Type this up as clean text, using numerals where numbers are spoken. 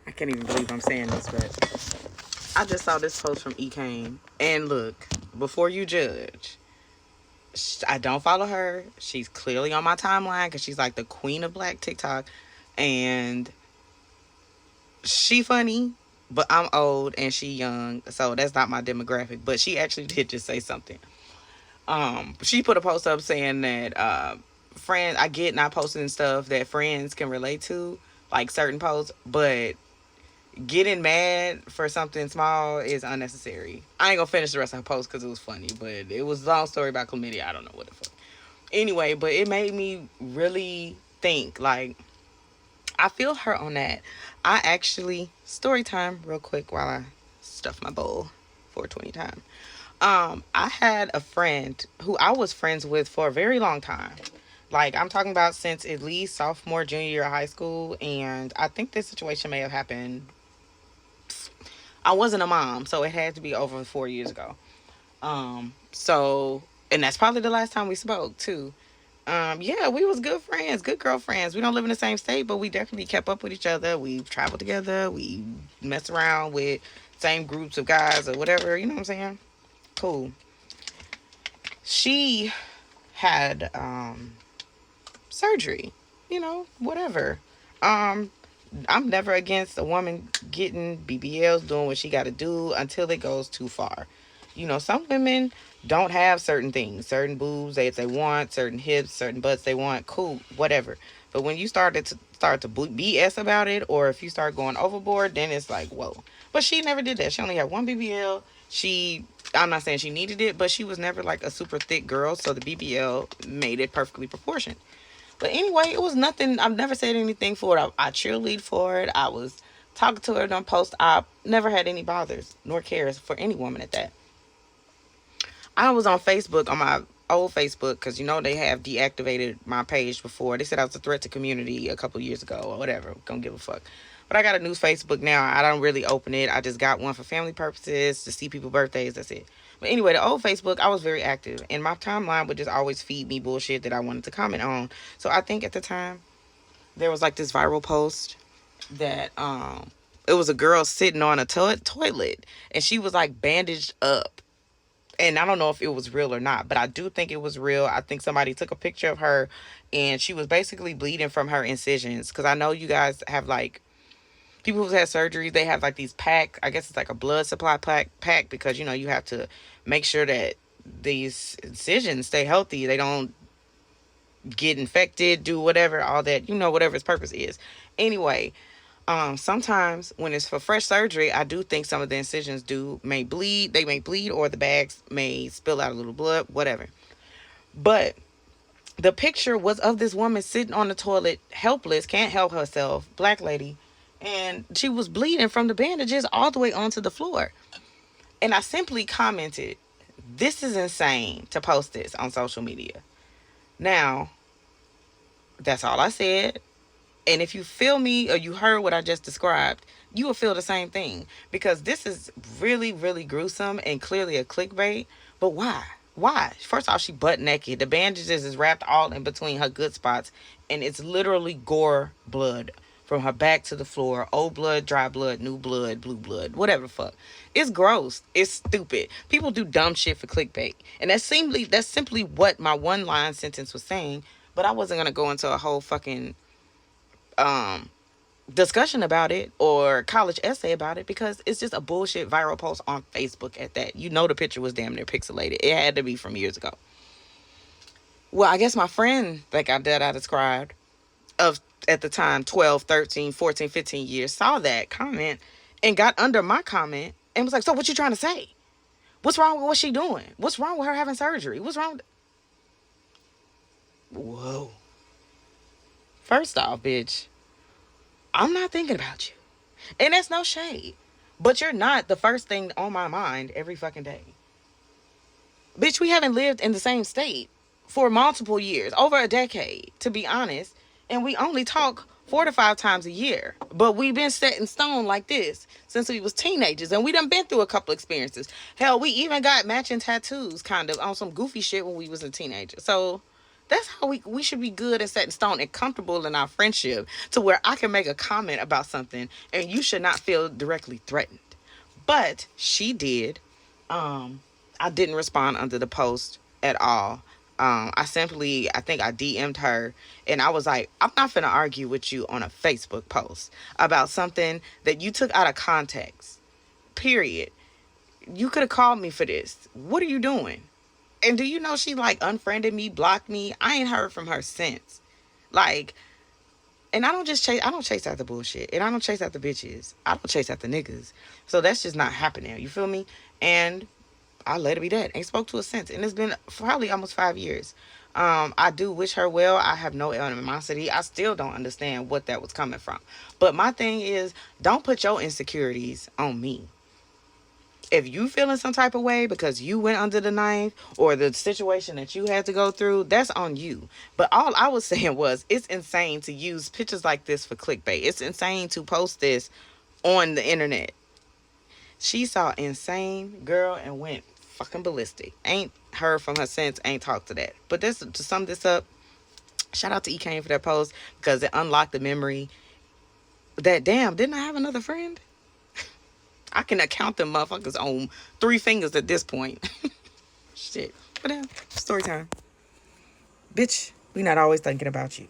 I can't even believe I'm saying this, but I just saw this post from E. Kane. And look, before you judge, I don't follow her. She's clearly on my timeline because she's like the queen of black TikTok. And she funny, but I'm old and she young. So that's not my demographic. But she actually did just say something. She put a post up saying that friends, I get not posting stuff that friends can relate to, like certain posts, but getting mad for something small is unnecessary. I ain't gonna finish the rest of her post because it was funny, but it was a long story about chlamydia. I don't know what the fuck. Anyway, but it made me really think. Like, I feel her on that. I actually story time real quick while I stuff my bowl. 420 time. I had a friend who I was friends with for a very long time. Like, I'm talking about since at least sophomore, junior year of high school. And I think this situation may have happened. I wasn't a mom, so it had to be over 4 years ago. And that's probably the last time we spoke, too. Yeah, we was good friends, good girlfriends. We don't live in the same state, but we definitely kept up with each other. We traveled together. We messed around with same groups of guys or whatever. You know what I'm saying? Cool. She had surgery, whatever. I'm never against a woman getting BBLs, doing what she got to do until it goes too far. Some women don't have certain things, certain boobs if they want, certain hips, certain butts they want, cool, whatever. But when you start to BS about it, or if you start going overboard, then it's like, whoa. But she never did that. She only had one BBL. I'm not saying she needed it, but she was never like a super thick girl, so the BBL made it perfectly proportioned. But anyway, it was nothing. I've never said anything for it. I cheerlead for it. I was talking to her on post op. Never had any bothers nor cares for any woman at that. I was on Facebook, on my old Facebook, because they have deactivated my page before. They said I was a threat to community a couple years ago or whatever. Don't give a fuck. But I got a new Facebook now. I don't really open it. I just got one for family purposes, to see people's birthdays. That's it. But anyway, the old Facebook, I was very active. And my timeline would just always feed me bullshit that I wanted to comment on. So I think at the time, there was like this viral post that it was a girl sitting on a toilet. And she was like bandaged up. And I don't know if it was real or not, but I do think it was real. I think somebody took a picture of her and she was basically bleeding from her incisions. Because I know you guys have like people who've had surgeries, they have like these pack. I guess it's like a blood supply pack because you have to make sure that these incisions stay healthy. They don't get infected, do whatever, all that, whatever its purpose is. Anyway, sometimes when it's for fresh surgery, I do think some of the incisions may bleed. They may bleed, or the bags may spill out a little blood, whatever. But the picture was of this woman sitting on the toilet, helpless, can't help herself, black lady, and she was bleeding from the bandages all the way onto the floor. And I simply commented, "This is insane to post this on social media." Now, that's all I said. And if you feel me or you heard what I just described, you will feel the same thing. Because this is really, really gruesome and clearly a clickbait. But why? Why? First off, she butt naked. The bandages is wrapped all in between her good spots. And it's literally gore blood from her back to the floor. Old blood, dry blood, new blood, blue blood, whatever the fuck. It's gross. It's stupid. People do dumb shit for clickbait. And that's simply what my one line sentence was saying. But I wasn't going to go into a whole fucking discussion about it or college essay about it because it's just a bullshit viral post on Facebook at that. The picture was damn near pixelated. It had to be from years ago. Well, I guess my friend that I described of at the time 12, 13, 14, 15 years saw that comment and got under my comment and was like, "So what you trying to say? What's wrong with what she doing? What's wrong with her having surgery? What's wrong with..." Whoa. First off, bitch, I'm not thinking about you. And that's no shade. But you're not the first thing on my mind every fucking day. Bitch, we haven't lived in the same state for multiple years, over a decade, to be honest. And we only talk 4 to 5 times a year. But we've been set in stone like this since we was teenagers. And we done been through a couple experiences. Hell, we even got matching tattoos kind of on some goofy shit when we was a teenager. So That's how we should be good and set in stone and comfortable in our friendship, to where I can make a comment about something and you should not feel directly threatened. But she did. I didn't respond under the post at all. I think I DM'd her, and I was like, I'm not finna argue with you on a Facebook post about something that you took out of context. Period. You could have called me for this. What are you doing? And do you know she like unfriended me, blocked me? I ain't heard from her since. Like, and I don't chase after bullshit. And I don't chase after bitches. I don't chase after niggas. So that's just not happening. You feel me? And I let it be that. Ain't spoke to her since. And it's been probably almost 5 years. I do wish her well. I have no animosity. I still don't understand what that was coming from. But my thing is, don't put your insecurities on me. If you feeling some type of way because you went under the knife or the situation that you had to go through, that's on you. But all I was saying was, it's insane to use pictures like this for clickbait. It's insane to post this on the internet. She saw insane girl and went fucking ballistic. Ain't heard from her since. Ain't talked to that. But this, to sum this up, shout out to EK for that post, because it unlocked the memory that, damn, didn't I have another friend? I can count them motherfuckers on 3 fingers at this point. Shit. But story time. Bitch, we not always thinking about you.